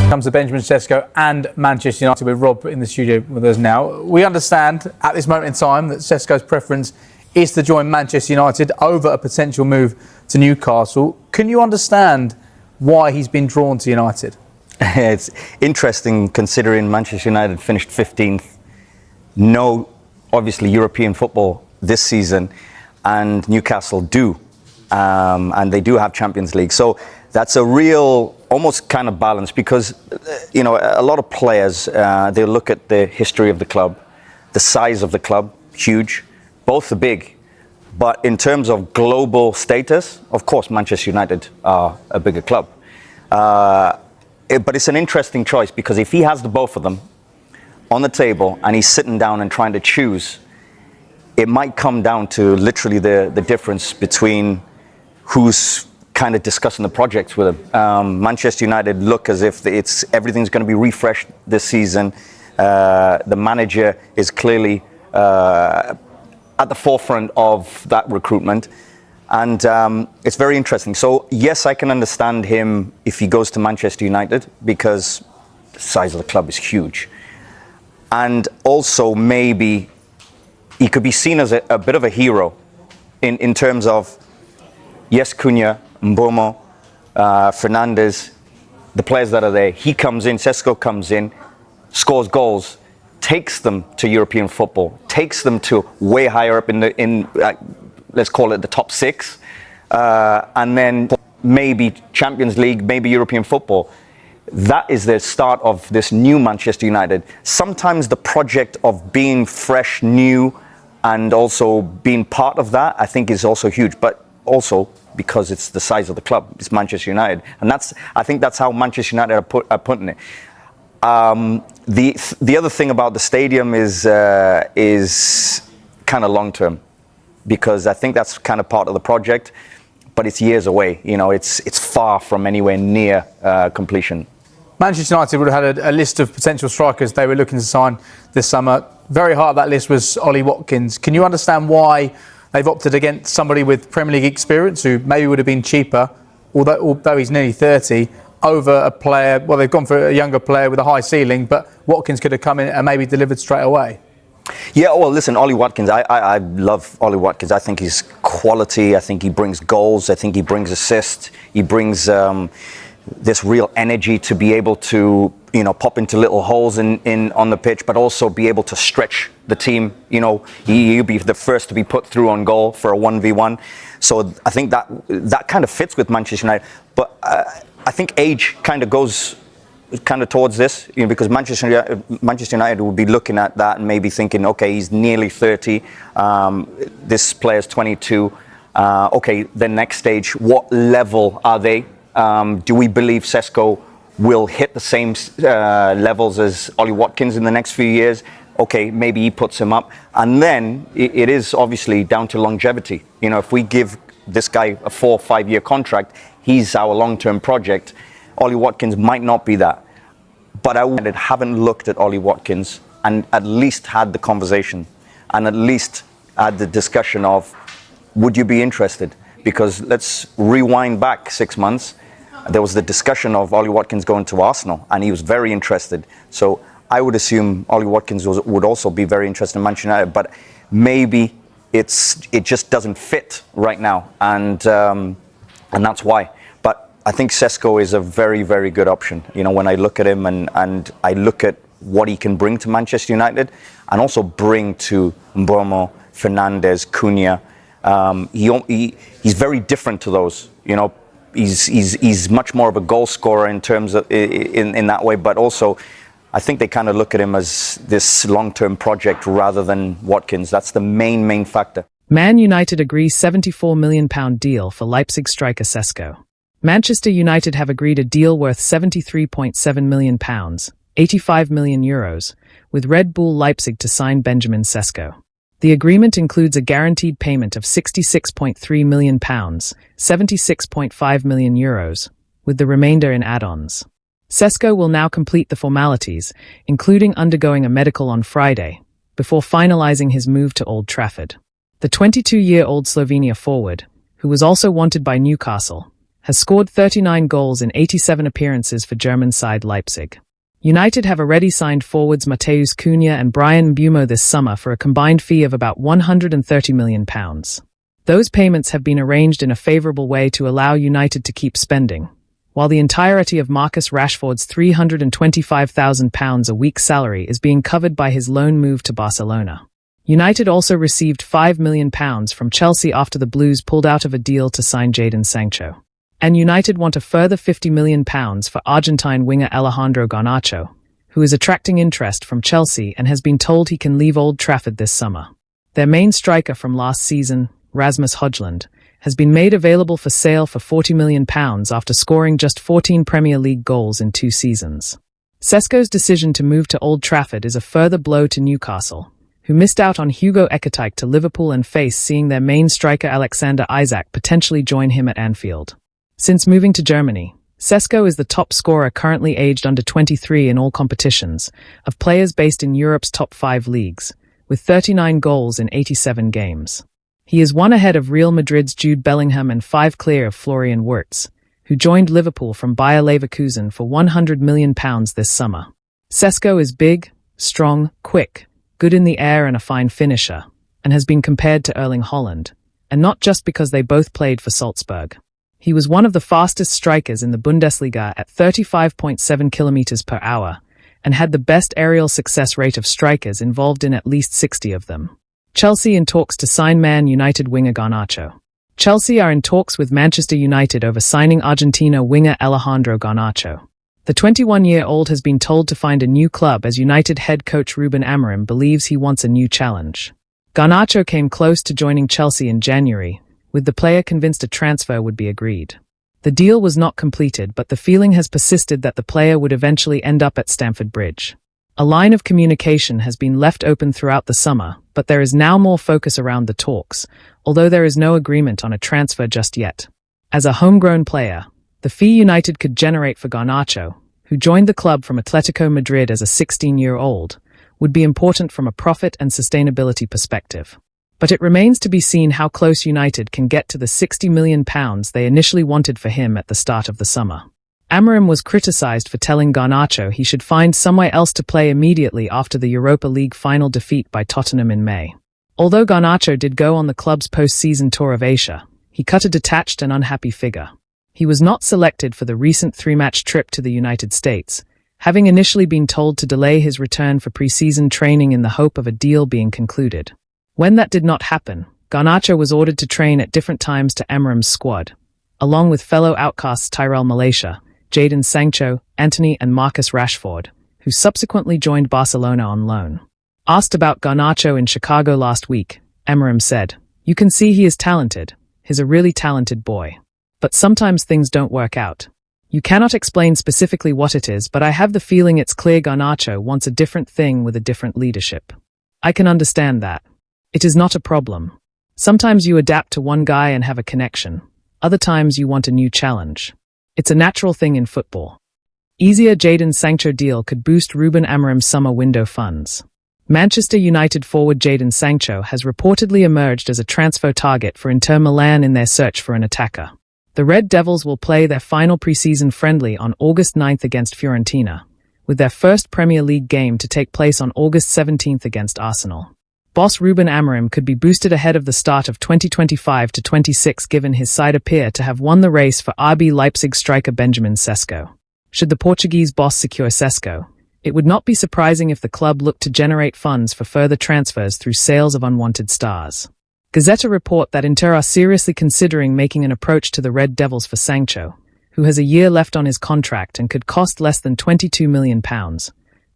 Comes to Benjamin ŠEŠKO and Manchester United, with Rob in the studio with us now. We understand at this moment in time that ŠEŠKO's preference is to join Manchester United over a potential move to Newcastle. Can you understand why he's been drawn to United? It's interesting considering Manchester United finished 15th. No, obviously, European football this season, and Newcastle do. And they do have Champions League. So that's a real, almost kind of balance, because, you know, a lot of players, they look at the history of the club, the size of the club, huge. Both are big. But in terms of global status, of course, Manchester United are a bigger club. But it's an interesting choice, because if he has the both of them on the table and he's sitting down and trying to choose, it might come down to literally the difference between who's kind of discussing the projects with him. Manchester United look as if everything's going to be refreshed this season. The manager is clearly at the forefront of that recruitment. And it's very interesting. So, yes, I can understand him if he goes to Manchester United, because the size of the club is huge. And also, maybe he could be seen as a bit of a hero in terms of, yes, Cunha, Mbomo, Fernandes, the players that are there. He comes in, ŠEŠKO comes in, scores goals, takes them to European football, takes them to way higher up in let's call it the top 6, and then maybe Champions League, maybe European football. That is the start of this new Manchester United. Sometimes the project of being fresh, new, and also being part of that, I think, is also huge. But also because it's the size of the club, it's Manchester United, and I think that's how Manchester United are putting it. The other thing about the stadium is kind of long term, because I think that's kind of part of the project, but it's years away. You know, it's far from anywhere near completion. Manchester United would have had a list of potential strikers they were looking to sign this summer. Very high up that list was Ollie Watkins. Can you understand why they've opted against somebody with Premier League experience, who maybe would have been cheaper, although he's nearly 30, over a player? Well, they've gone for a younger player with a high ceiling, but Watkins could have come in and maybe delivered straight away. Yeah, well, listen, Ollie Watkins, I love Ollie Watkins. I think he's quality. I think he brings goals. I think he brings assists. He brings this real energy to be able to, you know, pop into little holes on the pitch, but also be able to stretch the team. You know, he'll be the first to be put through on goal for a 1v1. So I think that kind of fits with Manchester United. But I think age kind of goes towards this, you know, because Manchester United will be looking at that and maybe thinking, okay, he's nearly 30, this player's 22. Okay, the next stage, what level are they? Do we believe ŠEŠKO will hit the same levels as Ollie Watkins in the next few years? Okay, maybe he puts him up. And then it is obviously down to longevity. You know, if we give this guy a 4 or 5 year contract, he's our long-term project. Ollie Watkins might not be that. But I haven't looked at Ollie Watkins and at least had the conversation and at least had the discussion of, would you be interested? Because let's rewind back 6 months. There was the discussion of Ollie Watkins going to Arsenal, and he was very interested. So I would assume Ollie Watkins would also be very interested in Manchester United, but maybe it just doesn't fit right now, and that's why. But I think ŠEŠKO is a very, very good option. You know, when I look at him and I look at what he can bring to Manchester United, and also bring to Mbomo, Fernandes, Cunha. He's very different to those. You know, he's much more of a goal scorer in terms of in that way, but also I think they kind of look at him as this long-term project rather than Watkins. That's the main factor. Man United agrees £74 million deal for Leipzig striker ŠEŠKO. Manchester United have agreed a deal worth £73.7 million, €85 million, with Red Bull Leipzig to sign Benjamin ŠEŠKO. The agreement includes a guaranteed payment of £66.3 million, €76.5 million, with the remainder in add-ons. ŠEŠKO will now complete the formalities, including undergoing a medical on Friday, before finalising his move to Old Trafford. The 22-year-old Slovenia forward, who was also wanted by Newcastle, has scored 39 goals in 87 appearances for German side Leipzig. United have already signed forwards Matheus Cunha and Bryan Mbeumo this summer for a combined fee of about £130 million. Those payments have been arranged in a favourable way to allow United to keep spending, while the entirety of Marcus Rashford's £325,000 a week salary is being covered by his loan move to Barcelona. United also received £5 million from Chelsea after the Blues pulled out of a deal to sign Jadon Sancho. And United want a further £50 million for Argentine winger Alejandro Garnacho, who is attracting interest from Chelsea and has been told he can leave Old Trafford this summer. Their main striker from last season, Rasmus Højlund, has been made available for sale for £40 million after scoring just 14 Premier League goals in 2 seasons. ŠEŠKO's decision to move to Old Trafford is a further blow to Newcastle, who missed out on Hugo Ekitike to Liverpool and face seeing their main striker Alexander Isak potentially join him at Anfield. Since moving to Germany, ŠEŠKO is the top scorer currently aged under 23 in all competitions, of players based in Europe's top 5 leagues, with 39 goals in 87 games. He is 1 ahead of Real Madrid's Jude Bellingham and 5 clear of Florian Wirtz, who joined Liverpool from Bayer Leverkusen for £100 million this summer. ŠEŠKO is big, strong, quick, good in the air and a fine finisher, and has been compared to Erling Haaland, and not just because they both played for Salzburg. He was one of the fastest strikers in the Bundesliga at 35.7 km per hour, and had the best aerial success rate of strikers involved in at least 60 of them. Chelsea in talks to sign Man United winger Garnacho. Chelsea are in talks with Manchester United over signing Argentina winger Alejandro Garnacho. The 21-year-old has been told to find a new club as United head coach Ruben Amorim believes he wants a new challenge. Garnacho came close to joining Chelsea in January, with the player convinced a transfer would be agreed. The deal was not completed, but the feeling has persisted that the player would eventually end up at Stamford Bridge. A line of communication has been left open throughout the summer, but there is now more focus around the talks, although there is no agreement on a transfer just yet. As a homegrown player, the fee United could generate for Garnacho, who joined the club from Atletico Madrid as a 16-year-old, would be important from a profit and sustainability perspective. But it remains to be seen how close United can get to the £60 million they initially wanted for him at the start of the summer. Amorim was criticised for telling Garnacho he should find somewhere else to play immediately after the Europa League final defeat by Tottenham in May. Although Garnacho did go on the club's post-season tour of Asia, he cut a detached and unhappy figure. He was not selected for the recent 3-match trip to the United States, having initially been told to delay his return for pre-season training in the hope of a deal being concluded. When that did not happen, Garnacho was ordered to train at different times to Amorim's squad, along with fellow outcasts Tyrell Malaysia, Jadon Sancho, Antony and Marcus Rashford, who subsequently joined Barcelona on loan. Asked about Garnacho in Chicago last week, Amorim said, "You can see he is talented. He's a really talented boy. But sometimes things don't work out. You cannot explain specifically what it is, but I have the feeling it's clear Garnacho wants a different thing with a different leadership. I can understand that. It is not a problem. Sometimes you adapt to one guy and have a connection. Other times you want a new challenge. It's a natural thing in football." Easier Jadon Sancho deal could boost Ruben Amorim's summer window funds. Manchester United forward Jadon Sancho has reportedly emerged as a transfer target for Inter Milan in their search for an attacker. The Red Devils will play their final pre-season friendly on August 9th against Fiorentina, with their first Premier League game to take place on August 17th against Arsenal. Boss Ruben Amorim could be boosted ahead of the start of 2025-26 given his side appear to have won the race for RB Leipzig striker Benjamin Sesko. Should the Portuguese boss secure Sesko, it would not be surprising if the club looked to generate funds for further transfers through sales of unwanted stars. Gazzetta report that Inter are seriously considering making an approach to the Red Devils for Sancho, who has a year left on his contract and could cost less than £22 million.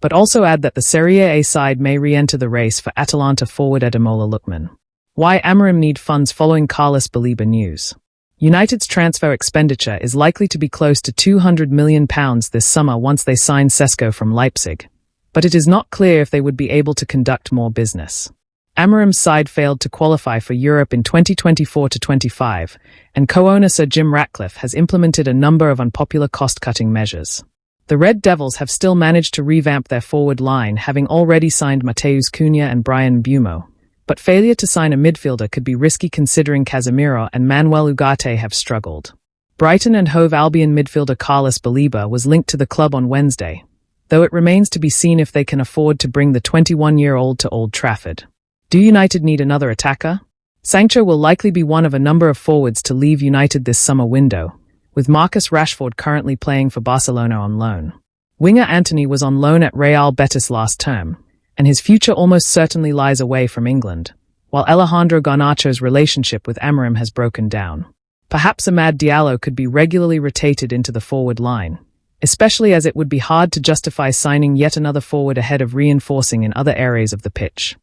But also add that the Serie A side may re-enter the race for Atalanta forward Ademola Lookman. Why Amorim need funds following Carlos Baleba news. United's transfer expenditure is likely to be close to £200 million this summer once they sign Sesko from Leipzig, but it is not clear if they would be able to conduct more business. Amorim's side failed to qualify for Europe in 2024-25, and co-owner Sir Jim Ratcliffe has implemented a number of unpopular cost-cutting measures. The Red Devils have still managed to revamp their forward line, having already signed Matheus Cunha and Bryan Mbeumo, but failure to sign a midfielder could be risky considering Casemiro and Manuel Ugarte have struggled. Brighton and Hove Albion midfielder Carlos Baleba was linked to the club on Wednesday, though it remains to be seen if they can afford to bring the 21-year-old to Old Trafford. Do United need another attacker? Sancho will likely be one of a number of forwards to leave United this summer window, with Marcus Rashford currently playing for Barcelona on loan. Winger Antony was on loan at Real Betis last term, and his future almost certainly lies away from England, while Alejandro Garnacho's relationship with Amorim has broken down. Perhaps Amad Diallo could be regularly rotated into the forward line, especially as it would be hard to justify signing yet another forward ahead of reinforcing in other areas of the pitch.